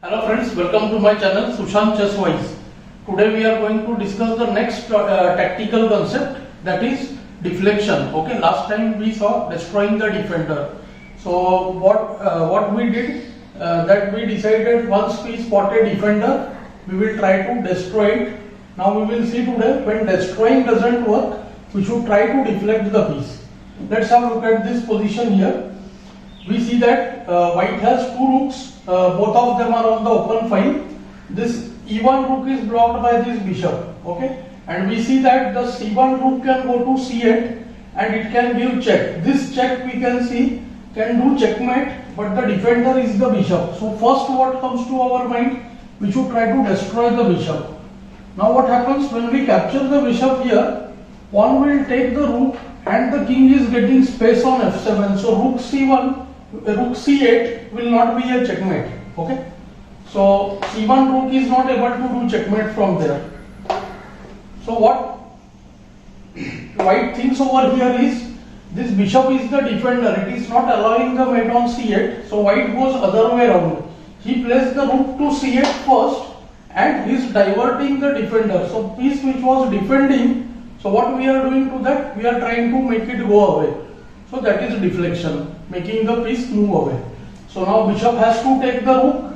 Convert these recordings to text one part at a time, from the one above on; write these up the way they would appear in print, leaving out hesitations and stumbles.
Hello friends, welcome to my channel Sushant Chess Wise. Today we are going to discuss the next tactical concept, that is deflection. Okay, last time we saw destroying the defender. So what we did, that we decided once we spot a defender, we will try to destroy it. Now we will see today, when destroying doesn't work, we should try to deflect the piece. Let's have a look at this position here. We see that white has two rooks, both of them are on the open file. This e1 rook is blocked by this bishop, okay, and we see that the c1 rook can go to c8 and it can give check. This check we can see can do checkmate, but the defender is the bishop. So first what comes to our mind, we should try to destroy the bishop. Now what happens when we capture the bishop here, pawn will take the rook and the king is getting space on f7, so rook c1, rook c8 will not be a checkmate, okay. So c1 rook is not able to do checkmate from there. So what white thinks over here is, this bishop is the defender, it is not allowing the mate on c8, so white goes other way around. He plays the rook to c8 first and he is diverting the defender. So piece which was defending, so what we are doing to that, we are trying to make it go away. So that is deflection, making the piece move away. So now bishop has to take the rook,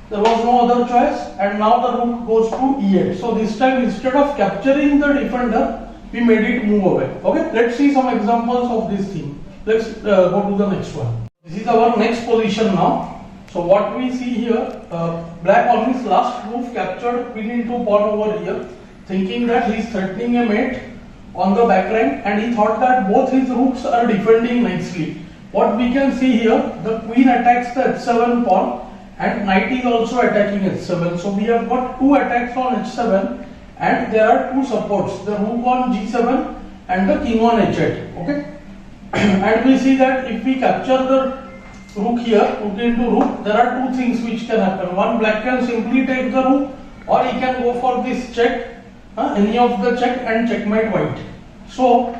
there was no other choice, and now the rook goes to e8. So this time instead of capturing the defender, we made it move away. Okay, let's see some examples of this thing. Let's go to the next one. This is our next position now. So what we see here, black on his last move captured queen into pawn over here, thinking that he is threatening a mate on the back rank, and he thought that both his rooks are defending nicely. What we can see here, the queen attacks the h7 pawn and knight is also attacking h7. So we have got two attacks on h7 and there are two supports, the rook on g7 and the king on h8. Okay, and we see that if we capture the rook here, rook into rook, there are two things which can happen. One, black can simply take the rook, or he can go for this check, any of the check, and checkmate white. So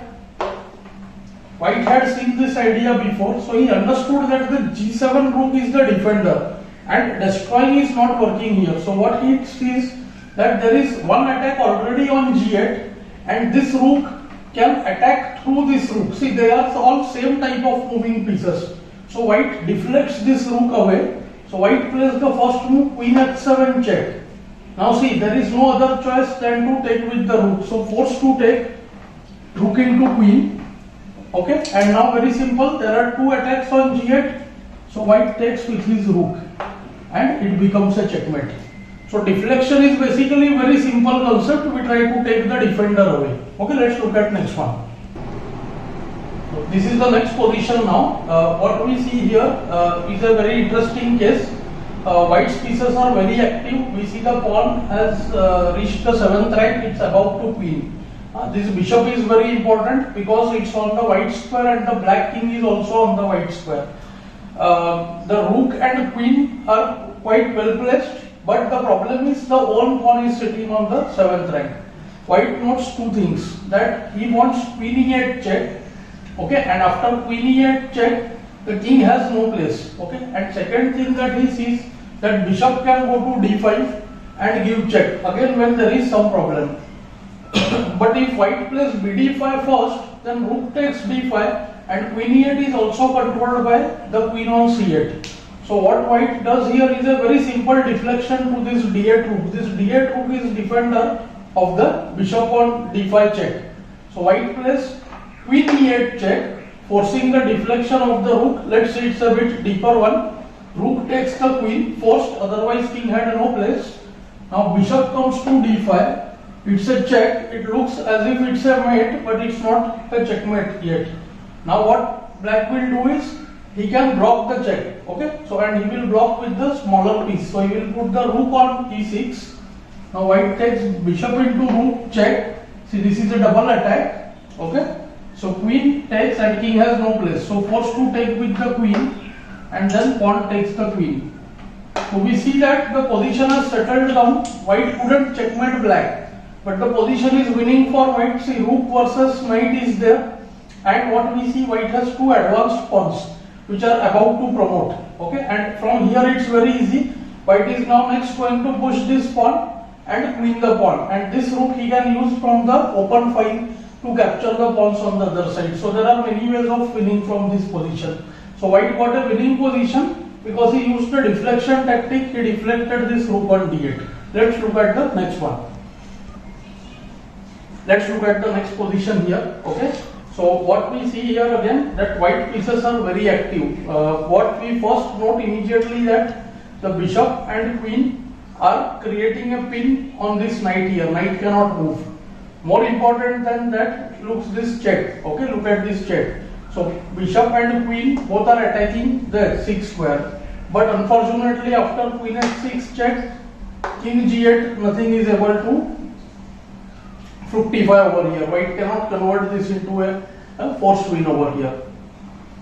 white had seen this idea before, so he understood that the g7 rook is the defender and destroying is not working here. So what he sees that there is one attack already on g8 and this rook can attack through this rook. See, they are all same type of moving pieces. So white deflects this rook away. So white plays the first move, queen h7 check. Now see, there is no other choice than to take with the rook. So forced to take rook into queen. Okay, and now very simple, there are two attacks on g8. So white takes with his rook and it becomes a checkmate. So deflection is basically very simple concept. We try to take the defender away. Okay, let's look at next one. So this is the next position now. What we see here is a very interesting case. White's pieces are very active. We see the pawn has reached the 7th rank, it's about to queen. This bishop is very important because it's on the white square and the black king is also on the white square. The rook and queen are quite well placed, but the problem is the own pawn is sitting on the 7th rank. White notes two things, that he wants queen e8 check, okay, and after queen e8 check, the king has no place, okay, and second thing that he sees, that bishop can go to d5 and give check, again when there is some problem. But if white plays bd5 first, then rook takes d5 and queen e8 is also controlled by the queen on c8. So what white does here is a very simple deflection to this d8 rook. This d8 rook is defender of the bishop on d5 check. So white plays queen e8 check, forcing the deflection of the rook. Let's say it's a bit deeper one. Rook takes the queen, forced, otherwise king had no place. Now bishop comes to d5. It's a check. It looks as if it's a mate, but it's not a checkmate yet. Now what black will do is, he can block the check, okay, so and he will block with the smaller piece. So he will put the rook on e6. Now white takes bishop into rook check. See, this is a double attack, okay, so queen takes and king has no place, so forced to take with the queen and then pawn takes the queen. So we see that the position has settled down. White couldn't checkmate black, but the position is winning for white. See, rook versus knight is there, and what we see, white has two advanced pawns which are about to promote, okay, and from here it's very easy. White is now next going to push this pawn and queen the pawn, and this rook he can use from the open file to capture the pawns on the other side. So there are many ways of winning from this position. So white got a winning position because he used the deflection tactic. He deflected this rook on d8. Let's look at the next one. Let's look at the next position here. Okay. So what we see here again, that white pieces are very active. What we first note immediately, that the bishop and queen are creating a pin on this knight here. Knight cannot move. More important than that, looks this check. Okay, look at this check. So bishop and queen both are attacking the h6 square. But unfortunately, after queen h6 check, king g8, nothing is able to fructify over here. White cannot convert this into a forced win over here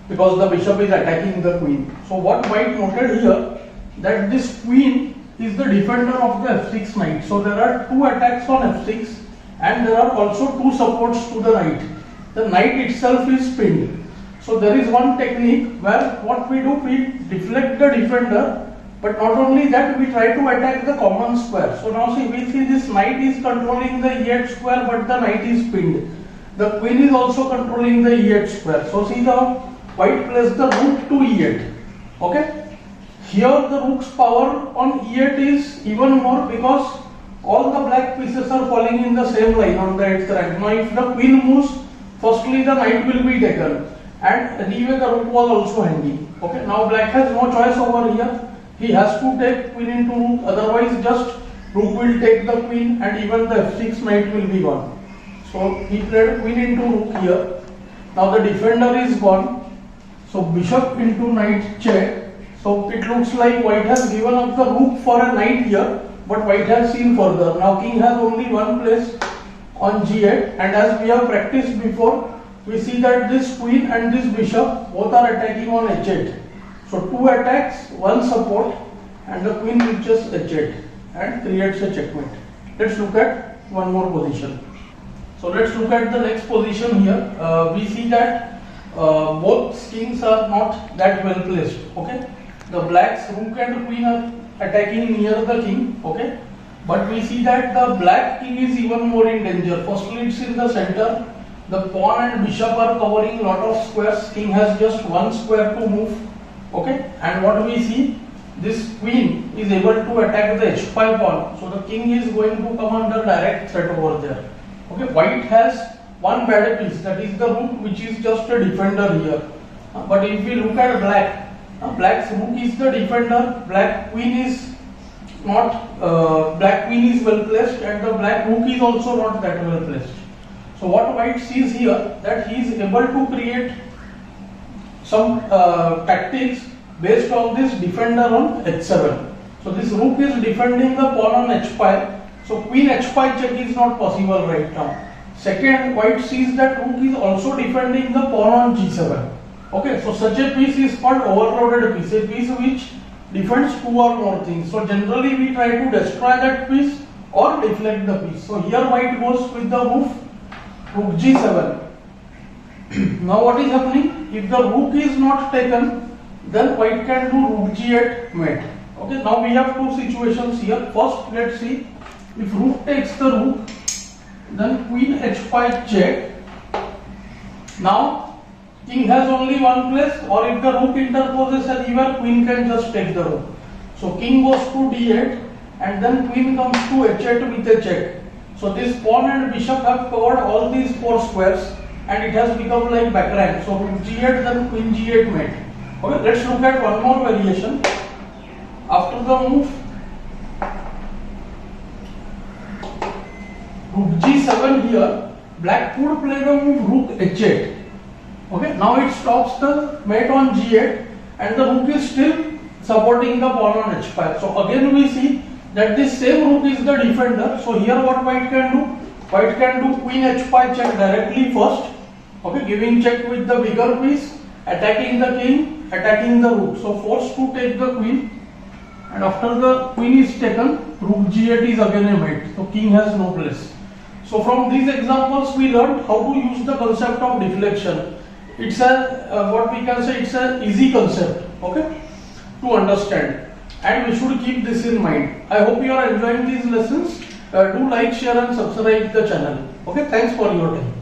because the bishop is attacking the queen. So what white noted here, that this queen is the defender of the f6 knight. So there are two attacks on f6 and there are also two supports to the knight. The knight itself is pinned. So there is one technique where what we do, we deflect the defender, but not only that, we try to attack the common square. So now see, we see this knight is controlling the e8 square, but the knight is pinned. The queen is also controlling the e8 square. So see, the white plays the rook to e8. Okay. Here the rook's power on e8 is even more because all the black pieces are falling in the same line on the 8th rank. Now if the queen moves, firstly the knight will be taken, and anyway the rook was also hanging. Okay. Now black has no choice over here. He has to take queen into rook, otherwise just rook will take the queen and even the f6 knight will be gone. So he played queen into rook here. Now the defender is gone. So bishop into knight check. So it looks like white has given up the rook for a knight here, but white has seen further. Now king has only one place on g8, and as we have practiced before, we see that this queen and this bishop both are attacking on h8. So two attacks, one support, and the queen reaches h8 and creates a checkmate. Let's look at one more position. So let's look at the next position here. We see that both kings are not that well placed. Okay, the blacks rook and queen are attacking near the king. Okay, but we see that the black king is even more in danger. Firstly, it's in the center. The pawn and bishop are covering a lot of squares. King has just one square to move. Okay, and what we see, this queen is able to attack the h5 pawn. So the king is going to come under direct threat over there. Okay, white has one bad piece, that is the rook, which is just a defender here. But if we look at black, black's rook is the defender, black queen is not, black queen is well placed, and the black rook is also not that well placed. So what white sees here, that he is able to create some tactics based on this defender on h7. So this rook is defending the pawn on h5. So queen h5 check is not possible right now. Second, white sees that rook is also defending the pawn on g7. Okay, so such a piece is called overloaded piece, a piece which defends two or more things. So generally we try to destroy that piece or deflect the piece. So here white goes with the move rook g7. Now what is happening? If the rook is not taken, then white can do rook g8 mate. Okay, now we have two situations here. First, let's see, if rook takes the rook, then queen h5 check. Now king has only one place, or if the rook interposes anywhere, queen can just take the rook. So king goes to d8 and then queen comes to h8 with a check. So this pawn and bishop have covered all these four squares and it has become like back rank. So rook g8 then queen g8 mate. Okay, let's look at one more variation. After the move rook g7 here, black would play the move rook h8. Okay, now it stops the mate on g8 and the rook is still supporting the pawn on h5. So again we see that this same rook is the defender. So here what white can do? White can do queen h5 check directly first. Okay, giving check with the bigger piece, attacking the king, attacking the rook. So forced to take the queen, and after the queen is taken, rook g8 is again a mate. So king has no place. So from these examples we learned how to use the concept of deflection. It's a what we can say, it's an easy concept, okay, to understand. and we should keep this in mind. I hope you are enjoying these lessons. Do like, share and subscribe the channel. Okay, thanks for your time.